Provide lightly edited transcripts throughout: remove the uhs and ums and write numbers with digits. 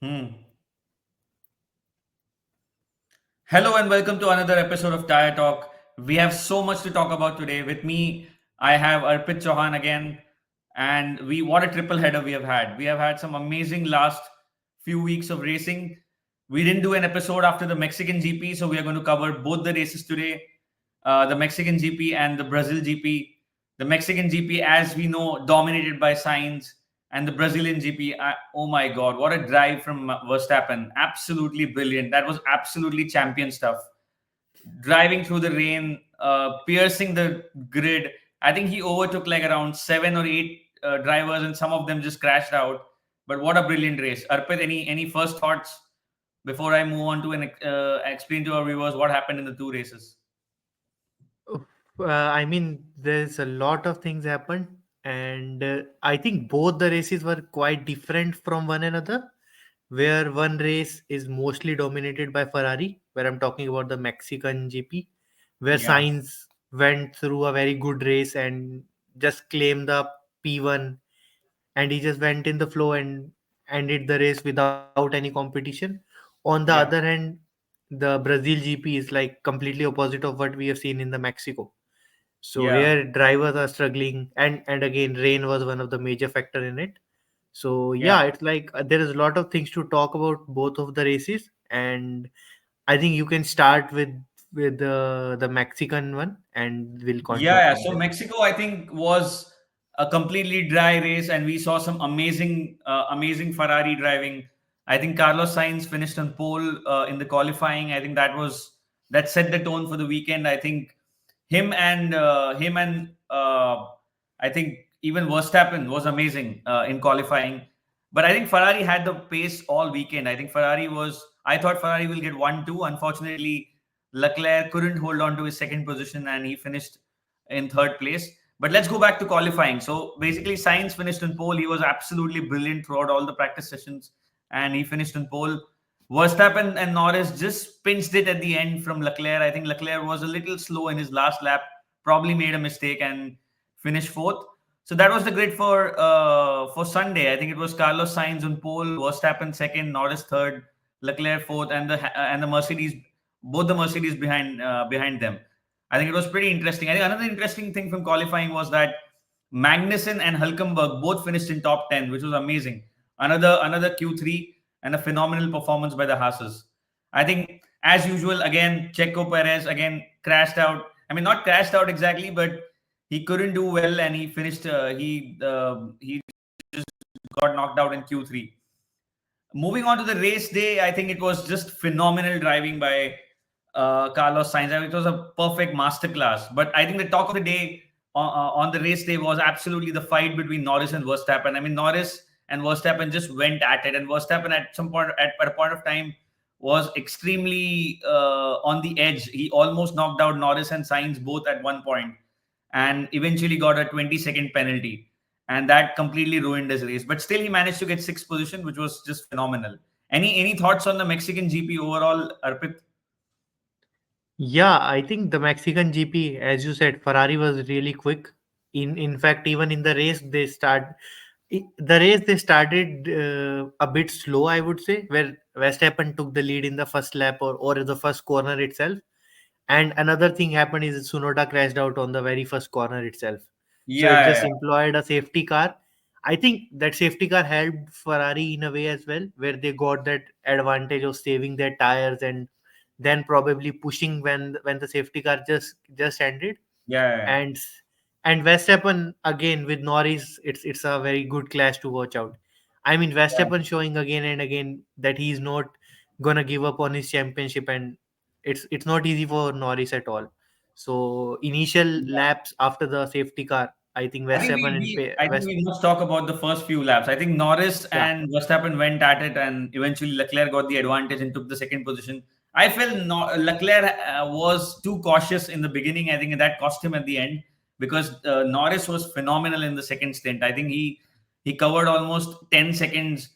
Hmm. Hello and welcome to another episode of Tire Talk. We have so much to talk about today. With me, I have Arpit Chauhan again, and we what a triple header we have had. We have had some amazing last few weeks of racing. We didn't do an episode after the Mexican GP, so we are going to cover both the races today, the Mexican GP and the Brazil GP. The Mexican GP, as we know, dominated by Sainz, and the Brazilian GP. Oh my God, what a drive from Verstappen! Absolutely brilliant. That was absolutely champion stuff. Driving through the rain, piercing the grid. I think he overtook like around 7 or 8 drivers, and some of them just crashed out. But what a brilliant race! Arpit, any first thoughts before I move on to explain to our viewers what happened in the two races? There's a lot of things happened, and I think both the races were quite different from one another. Where one race is mostly dominated by Ferrari, where I'm talking about the Mexican GP, where Yeah, Sainz went through a very good race and just claimed the P1, and he just went in the flow and ended the race without any competition. On the other yeah, hand, the Brazil GP is like completely opposite of what we have seen in the Mexico. So yeah, here drivers are struggling, and again rain was one of the major factor in it. So yeah. yeah, it's like there is a lot of things to talk about both of the races, and I think you can start with the Mexican one, and we'll continue Yeah, from so there. Mexico, I think, was a completely dry race, and we saw some amazing Ferrari driving. I think Carlos Sainz finished on pole in the qualifying. I think that set the tone for the weekend. I think him and I think even Verstappen was amazing in qualifying. But I think Ferrari had the pace all weekend. I think Ferrari was. I thought Ferrari will get 1-2. Unfortunately, Leclerc couldn't hold on to his second position, and he finished in third place. But let's go back to qualifying. So basically, Sainz finished in pole. He was absolutely brilliant throughout all the practice sessions, and he finished in pole. Verstappen and Norris just pinched it at the end from Leclerc. I think Leclerc was a little slow in his last lap, probably made a mistake and finished fourth. So that was the grid for Sunday. I think it was Carlos Sainz on pole, Verstappen second, Norris third, Leclerc fourth, and the Mercedes, both the Mercedes behind them. I think it was pretty interesting. I think another interesting thing from qualifying was that Magnussen and Hulkenberg both finished in top 10, which was amazing. Another Q3 and a phenomenal performance by the Haas's. I think, as usual, again, Checo Perez again crashed out. I mean, not crashed out exactly, but he couldn't do well, and he finished. He just got knocked out in Q3. Moving on to the race day, I think it was just phenomenal driving by Carlos Sainz. I mean, it was a perfect masterclass. But I think the talk of the day on the race day was absolutely the fight between Norris and Verstappen. I mean, Norris and Verstappen just went at it, and Verstappen at some point, at a point of time, was extremely on the edge. He almost knocked out Norris and Sainz both at one point, and eventually got a 20-second penalty, and that completely ruined his race. But still, he managed to get sixth position, which was just phenomenal. Any thoughts on the Mexican GP overall, Arpit? Yeah, I think the Mexican GP, as you said, Ferrari was really quick. In fact, even in the race, they started a bit slow, I would say, where Verstappen took the lead in the first lap or the first corner itself. And another thing happened is Sunoda crashed out on the very first corner itself. So it Yeah, yeah, just employed a safety car. I think that safety car helped Ferrari in a way as well, where they got that advantage of saving their tires and then probably pushing when the safety car just ended. yeah, yeah, yeah. And and Verstappen again with Norris, it's a very good clash to watch out. I mean, Yeah. Verstappen showing again and again that he's not gonna give up on his championship, and it's not easy for Norris at all. So initial Yeah. laps after the safety car, I think Verstappen and I think we must talk about the first few laps. I think Norris yeah. and Verstappen went at it, and eventually Leclerc got the advantage and took the second position. I felt Leclerc was too cautious in the beginning. I think that cost him at the end, because Norris was phenomenal in the second stint. I think he covered almost 10 seconds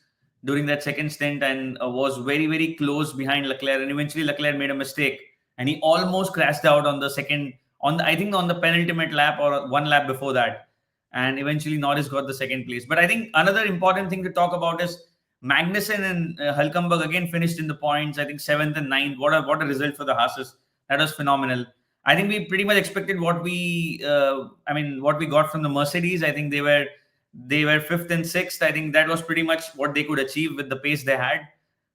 during that second stint, and was very close behind Leclerc. And eventually Leclerc made a mistake, and he almost crashed out on the second I think on the penultimate lap or one lap before that, and eventually Norris got the second place. But I think another important thing to talk about is Magnussen and Hulkenberg again finished in the points. I think seventh and ninth. What a result for the Haas. That was phenomenal. I think we pretty much expected what we got from the Mercedes. I think they were fifth and sixth. I think that was pretty much what they could achieve with the pace they had.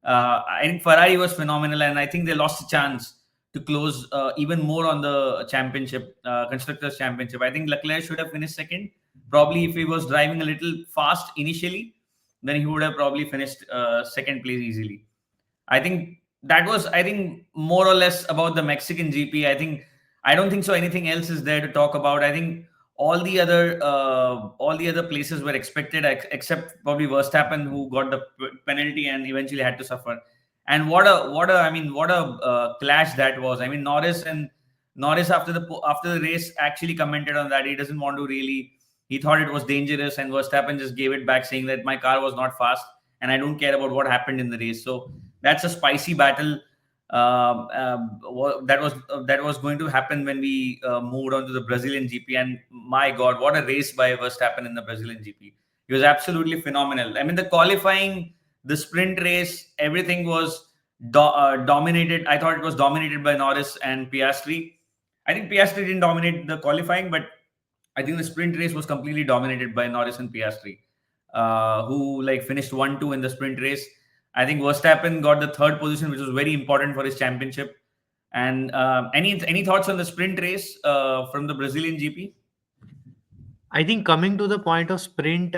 I think Ferrari was phenomenal, and I think they lost a chance to close even more on the championship, constructors championship. I think Leclerc should have finished second. Probably if he was driving a little fast initially, then he would have probably finished second place easily. I think that was, I think, more or less about the Mexican GP. I don't think so. Anything else is there to talk about. I think all the other places were expected, except probably Verstappen, who got the penalty and eventually had to suffer. And what a clash that was. I mean, Norris after the race actually commented on that. He doesn't want to really. He thought it was dangerous, and Verstappen just gave it back, saying that my car was not fast, and I don't care about what happened in the race. So that's a spicy battle that was going to happen when we moved on to the Brazilian GP. And my God, what a race by Verstappen in the Brazilian GP! He was absolutely phenomenal. I mean, the qualifying, the sprint race, everything was dominated. I thought it was dominated by Norris and Piastri. I think Piastri didn't dominate the qualifying, but I think the sprint race was completely dominated by Norris and Piastri, who like finished 1-2 in the sprint race. I think Verstappen got the third position, which was very important for his championship. And any thoughts on the sprint race from the Brazilian GP? I think coming to the point of sprint,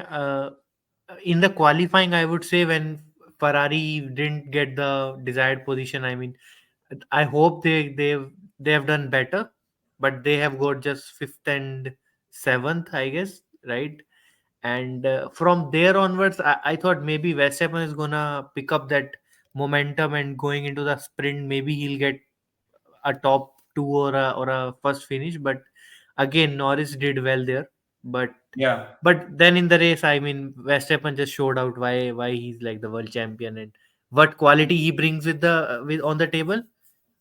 in the qualifying, I would say when Ferrari didn't get the desired position, I mean, I hope they have done better, but they have got just fifth and seventh, I guess, right? And from there onwards, I thought maybe Verstappen is gonna pick up that momentum and going into the sprint, maybe he'll get a top two or a first finish. But again, Norris did well there. But Yeah, then in the race, I mean, Verstappen just showed out why he's like the world champion and what quality he brings with on the table. I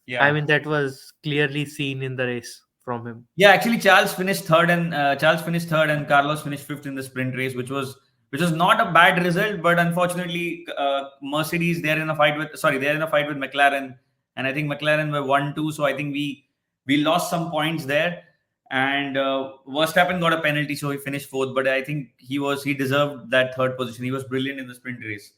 yeah. mean, that was clearly seen in the race from him. Yeah, actually, Charles finished third, and Carlos finished fifth in the sprint race, which was not a bad result. But unfortunately, Mercedes they're in a fight with McLaren, and I think McLaren were 1-2. So I think we lost some points there, and Verstappen got a penalty, so he finished fourth. But I think he deserved that third position. He was brilliant in the sprint race.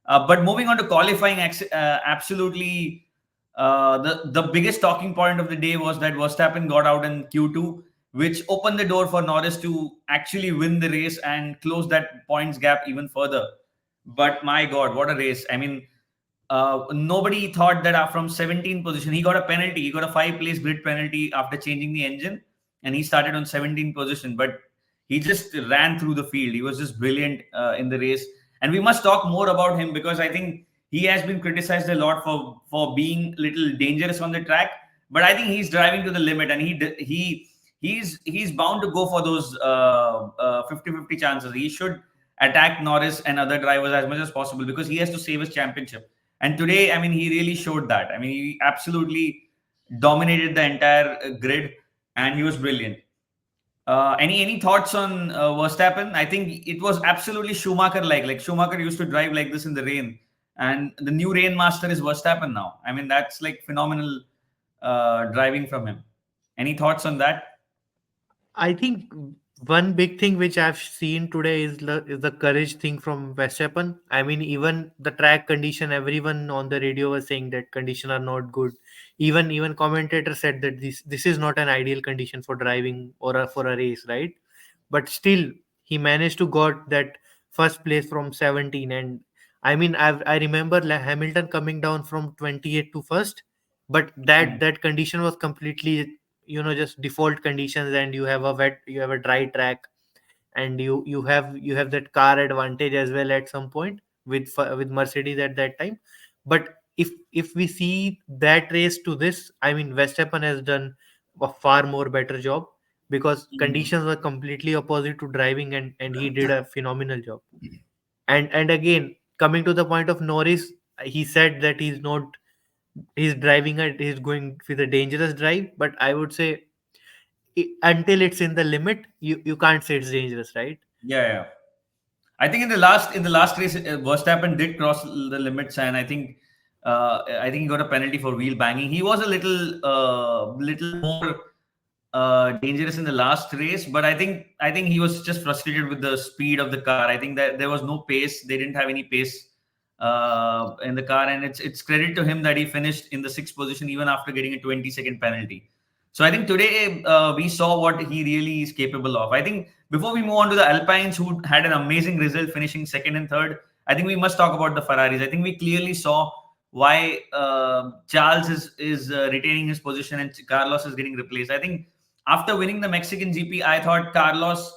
But moving on to qualifying, absolutely, the biggest talking point of the day was that Verstappen got out in Q2, which opened the door for Norris to actually win the race and close that points gap even further. But my God, what a race! I mean, nobody thought that from 17th position he got a penalty. He got a five-place grid penalty after changing the engine, and he started on 17th position. But he just ran through the field. He was just brilliant in the race, and we must talk more about him because I think he has been criticized a lot for being little dangerous on the track. But I think he's driving to the limit, and he's bound to go for those 50-50 chances. He should attack Norris and other drivers as much as possible because he has to save his championship. And today, I mean, he really showed that. I mean, he absolutely dominated the entire grid, and he was brilliant. Any thoughts on Verstappen? I think it was absolutely Schumacher like. Like Schumacher used to drive like this in the rain, and the new rain master is Verstappen now. I mean, that's like phenomenal driving from him. Any thoughts on that? I think one big thing which I've seen today is the courage thing from Verstappen. I mean, even the track condition, everyone on the radio was saying that condition are not good. Even commentator said that this is not an ideal condition for driving for a race, right? But still, he managed to got that first place from 17. And I mean, I remember Hamilton coming down from 28 to first, but that Hmm. that condition was completely just default conditions, and you have a dry track, and you have that car advantage as well at some point with Mercedes at that time. But if we see that race to this, I mean, Verstappen has done a far more better job because Mhm. conditions were completely opposite to driving, and he did a phenomenal job. And again, coming to the point of Norris, he said that he's going with a dangerous drive, but I would say until it's in the limit, you can't say it's dangerous, right? Yeah, yeah. I think in the last race, Verstappen did cross the limits, and I think he got a penalty for wheel banging. He was a little more dangerous in the last race, but I think he was just frustrated with the speed of the car. I think that there was no pace. They didn't have any pace in the car, and it's credit to him that he finished in the sixth position even after getting a 20-second penalty. So I think today we saw what he really is capable of. I think before we move on to the Alpines, who had an amazing result, finishing second and third, I think we must talk about the Ferraris. I think we clearly saw why Charles is retaining his position and Carlos is getting replaced. I think after winning the Mexican GP, I thought Carlos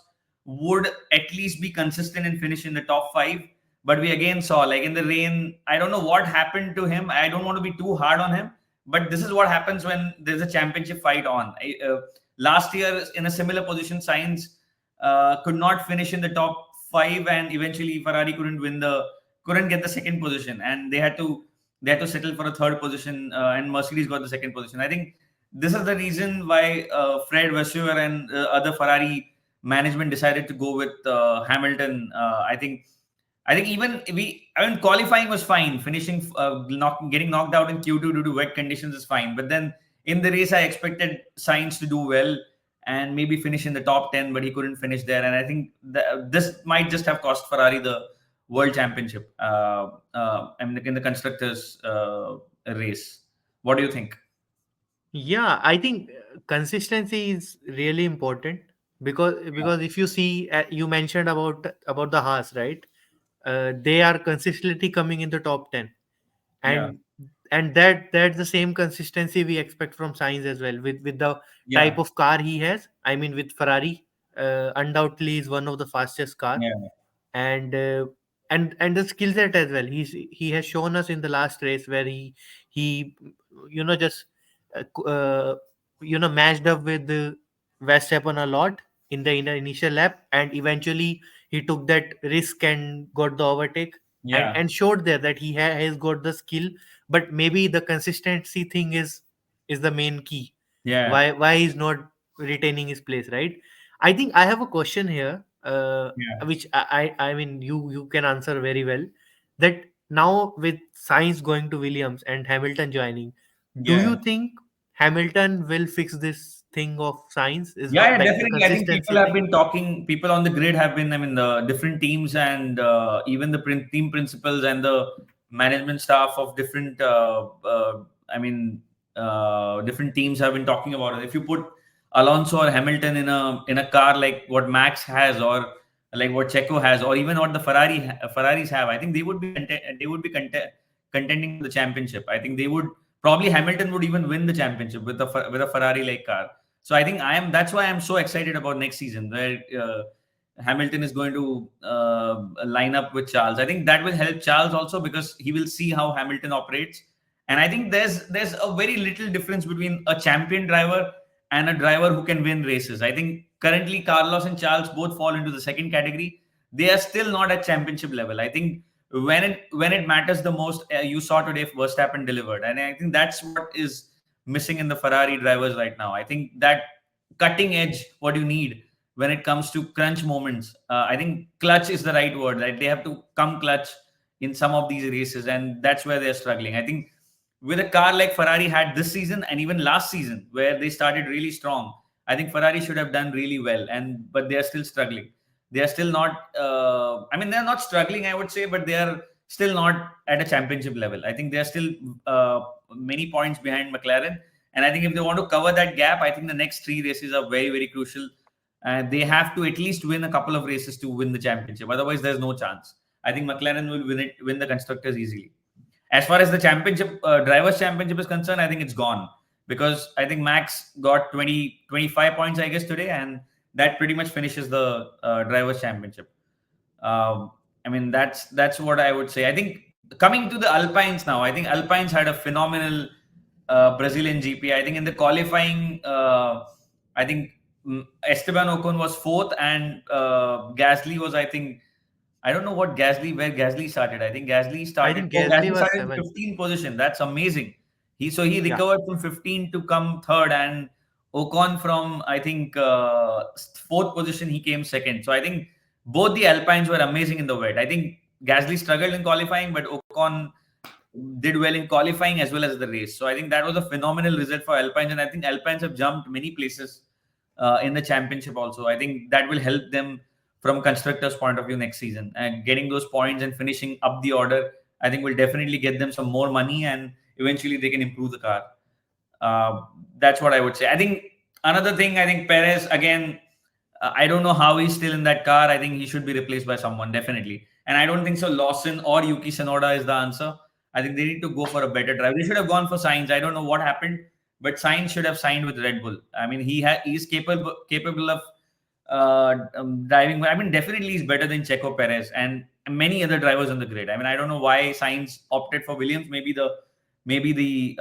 would at least be consistent and finish in the top five. But we again saw, like in the rain, I don't know what happened to him. I don't want to be too hard on him, but this is what happens when there's a championship fight on. Last year, in a similar position, Sainz could not finish in the top five, and eventually Ferrari couldn't get the second position, and they had to settle for a third position, and Mercedes got the second position. I think this is the reason why Fred Vasseur and other Ferrari management decided to go with Hamilton. I think even qualifying was fine. Finishing, getting knocked out in Q2 due to wet conditions is fine. But then in the race, I expected Sainz to do well and maybe finish in the top 10, but he couldn't finish there. And I think this might just have cost Ferrari the world championship. In the constructors race. What do you think? Yeah, I think consistency is really important, because if you see, you mentioned about the Haas, right? They are consistently coming in the top 10, Yeah, and that's the same consistency we expect from Sainz as well, with the type yeah, of car he has. I mean, with Ferrari, undoubtedly is one of the fastest car, yeah, and and the skill set as well. He has shown us in the last race where he just matched up with the Verstappen a lot in the initial lap, and eventually he took that risk and got the overtake, and yeah, showed there that he has got the skill. But maybe the consistency thing is the main key. yeah, Why he's not retaining his place, right? I think I have a question here, yeah, which I mean, you can answer very well. That now with Sainz going to Williams and Hamilton joining, do yeah. you think Hamilton will fix this thing of Sainz, is Yeah, yeah, like the definitely. I think people consistency have thing? been talking. People on the grid have been. I mean, the different teams and even the team principals and the management staff of different. Different teams have been talking about it. If you put Alonso or Hamilton in a car like what Max has, or like what Checo has, or even what the Ferraris have, I think contending for the championship. I think they would probably Hamilton would even win the championship with a Ferrari like car. So I think that's why I'm so excited about next season, where Hamilton is going to line up with Charles. I think that will help Charles also, because he will see how Hamilton operates. And I think there's a very little difference between a champion driver and a driver who can win races. I think currently Carlos and Charles both fall into the second category. They are still not at championship level. I think when it matters the most, you saw today Verstappen delivered, and I think that's what is missing in the Ferrari drivers right now. I think that cutting edge, what you need when it comes to crunch moments. I think clutch is the right word. Like they have to come clutch in some of these races, and that's where they're struggling. I think with a car like Ferrari had this season and even last season, where they started really strong, I think Ferrari should have done really well, and but they are still struggling. They are still not. They're not struggling, I would say, but they are still not at a championship level. I think they are still many points behind McLaren, and I think if they want to cover that gap, I think the next three races are very, very crucial. They have to at least win a couple of races to win the championship. Otherwise, there's no chance. I think McLaren will win the constructors easily. As far as the championship, drivers' championship is concerned, I think it's gone, because I think Max got 25 points, I guess, today, and that pretty much finishes the drivers' championship. That's what I would say. I think coming to the Alpines now, I think Alpines had a phenomenal Brazilian GP. I think in the qualifying, I think Esteban Ocon was fourth, and Gasly was, I think, I don't know where Gasly started. I think Gasly I started. think Oh, Gasly Gasly was started in 7th. 15th position. That's amazing. He Yeah. recovered from 15 to come third, and Ocon from, I think, fourth position, he came second. So I think both the Alpines were amazing in the wet. I think Gasly struggled in qualifying, but Ocon did well in qualifying as well as the race. So I think that was a phenomenal result for Alpines, and I think Alpines have jumped many places in the championship also. I think that will help them from constructors' point of view next season, and getting those points and finishing up the order. I think will definitely get them some more money, and eventually they can improve the car. Uh, that's what I would say. I think another thing, I think Perez again. I don't know how he's still in that car. I think he should be replaced by someone definitely, and I don't think so. Lawson or Yuki Tsunoda is the answer. I think they need to go for a better driver. They should have gone for Sainz. I don't know what happened, but Sainz should have signed with Red Bull. I mean, he's capable of driving. I mean, definitely he's better than Checo Perez and many other drivers on the grid. I mean, I don't know why Sainz opted for Williams. Maybe being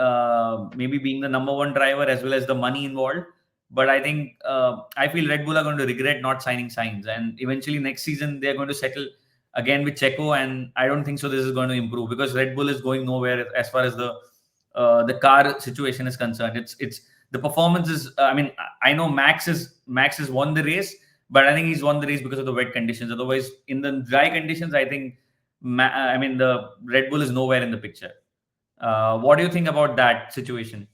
the number one driver as well as the money involved. But I think I feel Red Bull are going to regret not signing Sainz, and eventually next season they're going to settle again with Checo, and I don't think so. This is going to improve because Red Bull is going nowhere as far as the car situation is concerned. It's the performance is. I mean, I know Max has won the race, but I think he's won the race because of the wet conditions. Otherwise, in the dry conditions, I think I mean the Red Bull is nowhere in the picture. What do you think about that situation?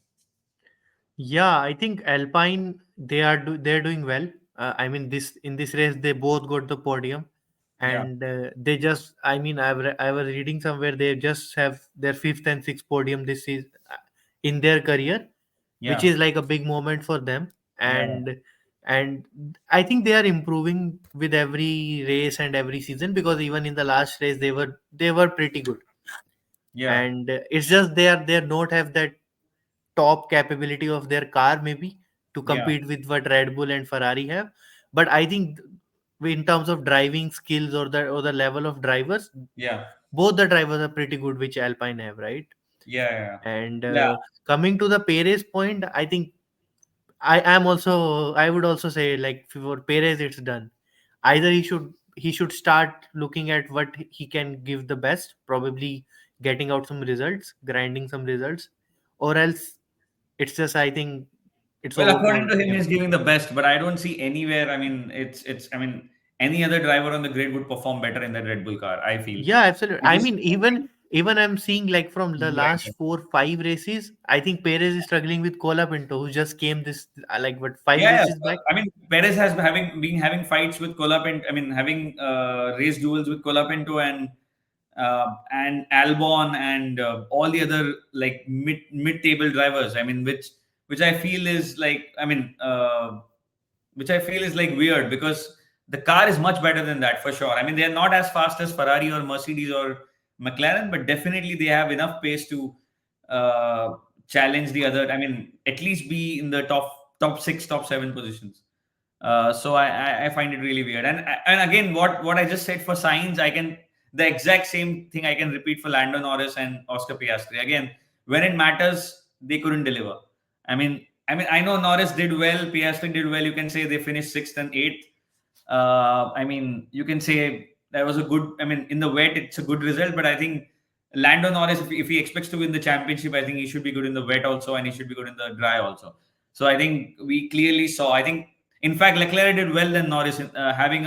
Yeah, I think Alpine they're doing well. I mean, this in this race they both got the podium, Yeah, and they just I mean I was reading somewhere they just have their fifth and sixth podium this is in their career, which yeah, is like a big moment for them. yeah, And I think they are improving with every race and every season, because even in the last race they were pretty good. yeah, And it's just they not have that top capability of their car maybe to yeah, compete with what Red Bull and Ferrari have. But I think in terms of driving skills or the level of drivers, yeah, both the drivers are pretty good, which Alpine have, right? yeah, And yeah, coming to the Perez point, I think I would also say, like, for Perez it's done. Either he should start looking at what he can give the best, probably getting out some results, grinding some results, or else it's just, I think, it's Well, over according for to him, him. he's giving the best, but I don't see anywhere. I mean, it's. I mean, any other driver on the grid would perform better in that Red Bull car. I feel. Yeah, absolutely. I I just mean, even I'm seeing, like, from the last right. 4 5 races, I think Perez is struggling with Cola Pinto, who just came this like what, five Yeah, yeah. races back. I mean, Perez has been having fights with Colapinto. I mean, having race duels with Colapinto and Albon and all the other like mid table drivers. I mean, which I feel is like which I feel is like weird because the car is much better than that for sure. I mean, they're not as fast as Ferrari or Mercedes or McLaren, but definitely they have enough pace to uh, challenge the other. I mean, at least be in the top six, top seven positions. So I find it really weird. And again, what I just said for Sainz, I can the exact same thing I can repeat for Lando Norris and Oscar Piastri. Again, when it matters, they couldn't deliver. I know Norris did well, Piastri did well. You can say they finished sixth and eighth. I mean, you can say that was a good. I mean, in the wet, it's a good result. But I think Lando Norris, if he expects to win the championship, I think he should be good in the wet also, and he should be good in the dry also. So I think we clearly saw. I think, in fact, Leclerc did well than Norris having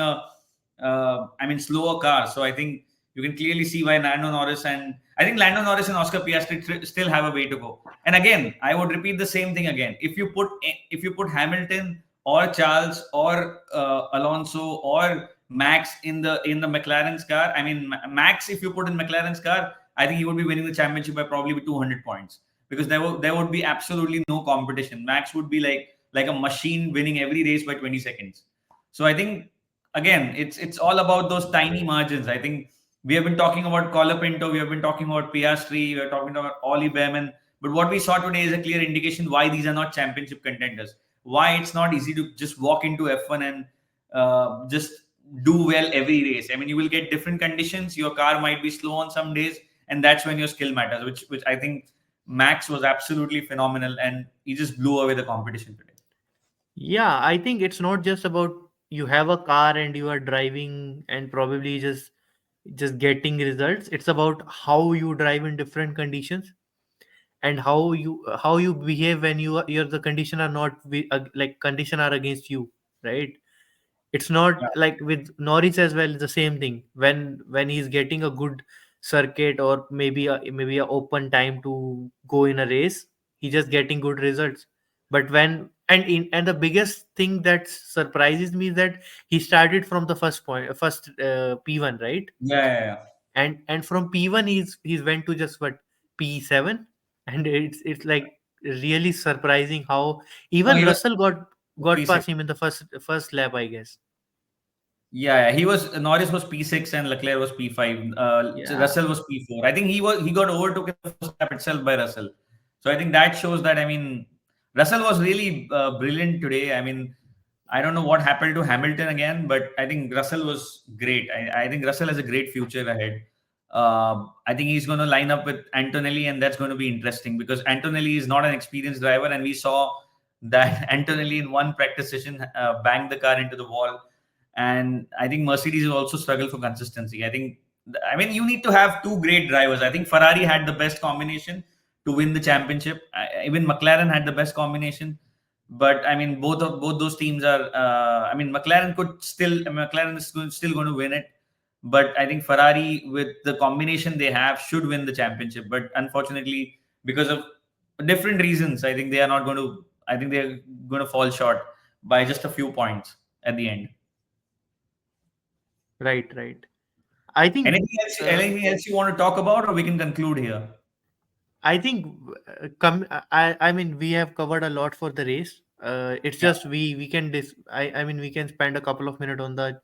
slower car. So I think you can clearly see why Lando Norris and I think Lando Norris and Oscar Piastri still have a way to go. And again, I would repeat the same thing again. If you put Hamilton or Charles or Alonso or Max in the McLaren's car, I mean Max, if you put in McLaren's car, I think he would be winning the championship by probably 200 points because there would be absolutely no competition. Max would be like a machine winning every race by 20 seconds. So I think again, it's all about those tiny margins. I think we have been talking about Colapinto, we have been talking about Piastri, we are talking about Ollie Behrman, but what we saw today is a clear indication why these are not championship contenders. Why it's not easy to just walk into F1 and just do well every race. I mean, you will get different conditions. Your car might be slow on some days, and that's when your skill matters. Which I think Max was absolutely phenomenal, and he just blew away the competition today. Yeah, I think it's not just about you have a car and you are driving and probably just getting results. It's about how you drive in different conditions, and how you behave when you're the condition are not like condition are against you, right? It's not Yeah. like with Norris as well. It's the same thing. When he's getting a good circuit, or maybe a open time to go in a race, he's just getting good results. But and the biggest thing that surprises me is that he started from the first P1, right? Yeah, yeah, yeah. And from P1 he's went to just what, P7. And it's like really surprising how No, even he was Russell got P6. past him in the first lap, I guess. Yeah, yeah, he was Norris was P6 and Leclerc was P5. Yeah. Russell was P4. I think he got overtook in the first lap itself by Russell. So I think that shows that, I mean, Russell was really brilliant today. I mean, I don't know what happened to Hamilton again, but I think Russell was great. I think Russell has a great future ahead. I think he's going to line up with Antonelli, and that's going to be interesting because Antonelli is not an experienced driver, and we saw that Antonelli in one practice session banged the car into the wall. And I think Mercedes will also struggle for consistency. I mean, you need to have two great drivers. I think Ferrari had the best combination to win the championship. Even McLaren had the best combination, but I mean, both those teams are. I mean, McLaren is still going to win it, but I think Ferrari, with the combination they have, should win the championship. But unfortunately, because of different reasons, I think they are not going to. I think they're going to fall short by just a few points at the end. Right, right. I think Anything else? uh, Anything else you want to talk about, or we can conclude here? I think I mean we have covered a lot for the race. It's Yeah, just we can I mean we can spend a couple of minutes on the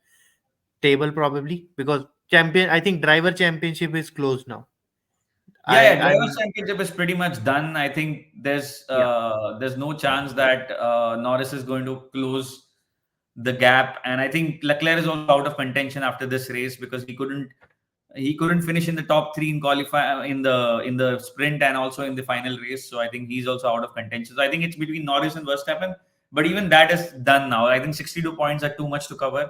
table probably, because champion I think driver championship is closed now. yeah, yeah. I Drivers' mean, championship is pretty much done. I think yeah, there's no chance that Norris is going to close the gap, and I think Leclerc is also out of contention after this race because he couldn't finish in the top three in qualify in the sprint and also in the final race. So I think he's also out of contention. So I think it's between Norris and Verstappen, but even that is done now. I think 62 points are too much to cover,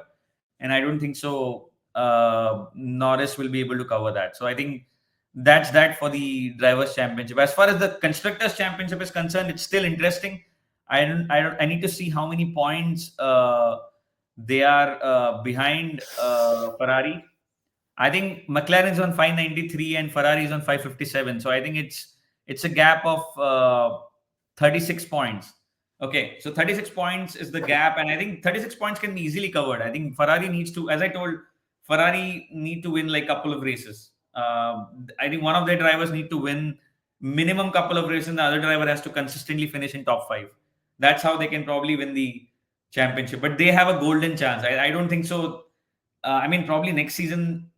and I don't think so. Norris will be able to cover that. So I think that's that for the drivers' championship. As far as the constructors' championship is concerned, it's still interesting. I need to see how many points they are behind Ferrari. I think McLaren's on 593 and Ferrari is on 557. So I think it's a gap of 36 points. Okay, so 36 points is the gap, and I think 36 points can be easily covered. I think Ferrari needs to, as I told, Ferrari need to win like couple of races. I think one of their drivers need to win minimum couple of races, and the other driver has to consistently finish in top five. That's how they can probably win the championship. But they have a golden chance. I don't think so. I mean, probably next season,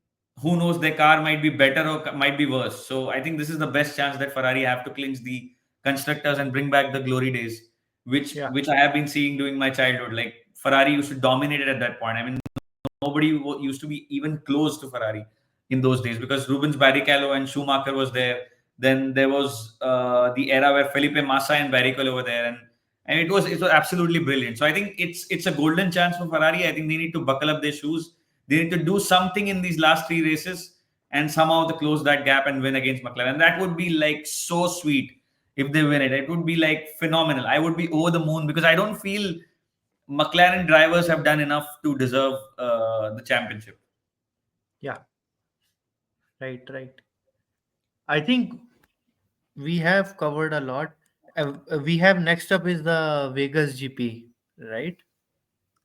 who knows? Their car might be better or might be worse. So I think this is the best chance that Ferrari have to clinch the constructors and bring back the glory days, which yeah, which I have been seeing during my childhood. Like Ferrari used to dominate it at that point. I mean, nobody used to be even close to Ferrari in those days because Rubens Barrichello and Schumacher was there. Then there was the era where Felipe Massa and Barrichello were there, and it was absolutely brilliant. So I think it's a golden chance for Ferrari. I think they need to buckle up their shoes. They need to do something in these last three races and somehow to close that gap and win against McLaren. That would be like so sweet if they win it. It would be like phenomenal. I would be over the moon because I don't feel McLaren drivers have done enough to deserve the championship. yeah. Right, right. I think we have covered a lot. We have next up is the Vegas GP, right?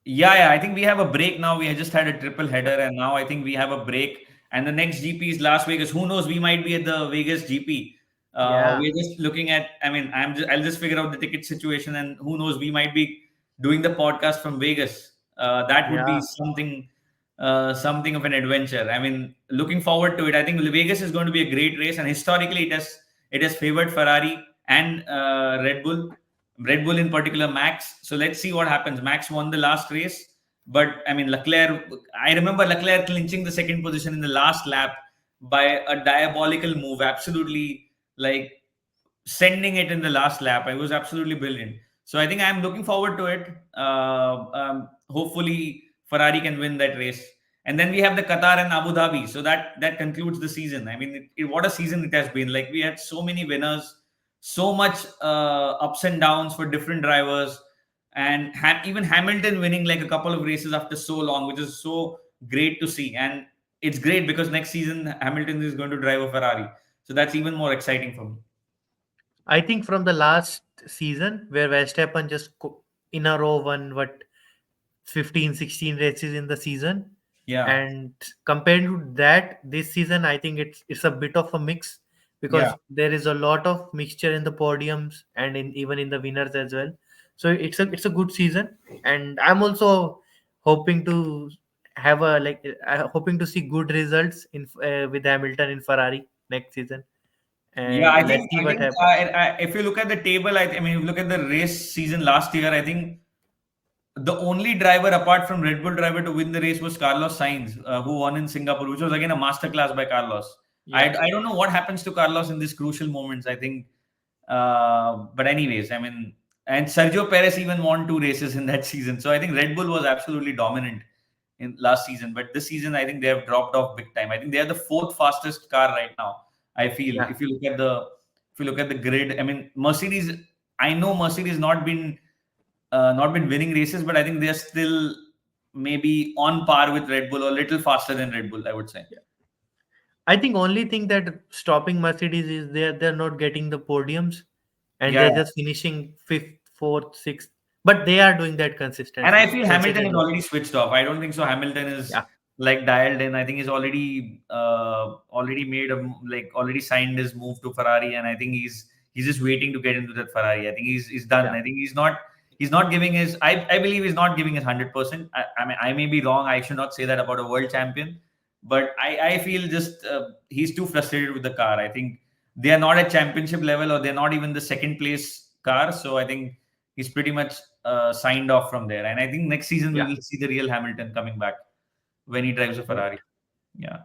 Yeah, yeah. I think we have a break now. We just had a triple Yeah, header, and now I think we have a break. And the next GP is Las Vegas. Who knows? We might be at the Vegas GP. yeah, We're just looking at. I mean, I'll just figure out the ticket situation, and who knows? We might be doing the podcast from Vegas. That would be yeah, something of an adventure. I mean, looking forward to it. I think Vegas is going to be a great race, and historically, it has favored Ferrari and Red Bull. Red Bull in particular, Max. So let's see what happens. Max won the last race, but I mean Leclerc. I remember Leclerc clinching the second position in the last lap by a diabolical move. Absolutely, like sending it in the last lap. It was absolutely brilliant. So I think I'm looking forward to it. Hopefully Ferrari can win that race. And then we have the Qatar and Abu Dhabi. So that concludes the season. I mean, what a season it has been. Like we had so many winners, so much ups and downs for different drivers, and even Hamilton winning like a couple of races after so long, which is so great to see. And it's great because next season Hamilton is going to drive a Ferrari, so that's even more exciting for me. I think from the last season where Verstappen just in a row won what 15, 16 races in the season, Yeah, and compared to that this season I think it's a bit of a mix, yeah, because there is a lot of mixture in the podiums and in even in the winners as well. So it's a good season, and I'm also hoping to have a like hoping to see good results in with Hamilton in Ferrari next season, yeah. and let's see I what think happens. if you look at the table, I mean, if you look at the race season last year, I think the only driver apart from Red Bull driver to win the race was Carlos Sainz, who won in Singapore, which was again a masterclass by Carlos. Yeah, I don't know what happens to Carlos in these crucial moments. I think, but anyways, I mean, and Sergio Perez even won two races in that season. So I think Red Bull was absolutely dominant in last season, but this season I think they have dropped off big time. I think they are the fourth fastest car right now. I feel yeah. if you look at the grid, I mean, Mercedes. I know Mercedes not been winning races, but I think they're still maybe on par with Red Bull or a little faster than Red Bull, I would say. I think only thing that stopping Mercedes is they're not getting the podiums, and Yeah. they're just finishing fifth, fourth, sixth. But they are doing that And I feel Hamilton is consistently. already switched off. I don't think so. Hamilton is Yeah, like dialed in. I think he's already made a like already signed his move to Ferrari, and I think he's just waiting to get into that Ferrari. I think he's done. yeah, I think he's not giving his. I believe he's not giving his 100%. I mean I may be wrong. I should not say that about a world champion, but I feel just he's too frustrated with the car. I think they are not at championship level, or they're not even the second place car. So I think he's pretty much signed off from there. And I think next season we yeah, will see the real Hamilton coming back when he drives a right. Ferrari. Yeah.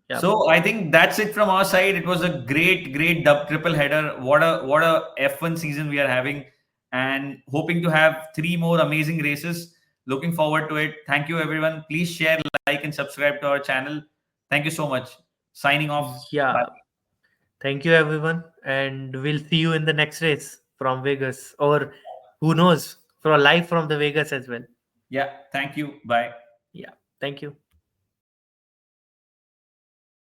Yeah, So I think that's it from our side. It was a great triple header. What a F1 season we are having, and hoping to have three more amazing races. Looking forward to it. Thank you, everyone. Please share, like, and subscribe to our channel. Thank you so much. Signing off. Bye. yeah. Thank you, everyone, and we'll see you in the next race from Vegas, or who knows, for a live from the Vegas as well. Yeah. Thank you. Bye. Yeah, thank you.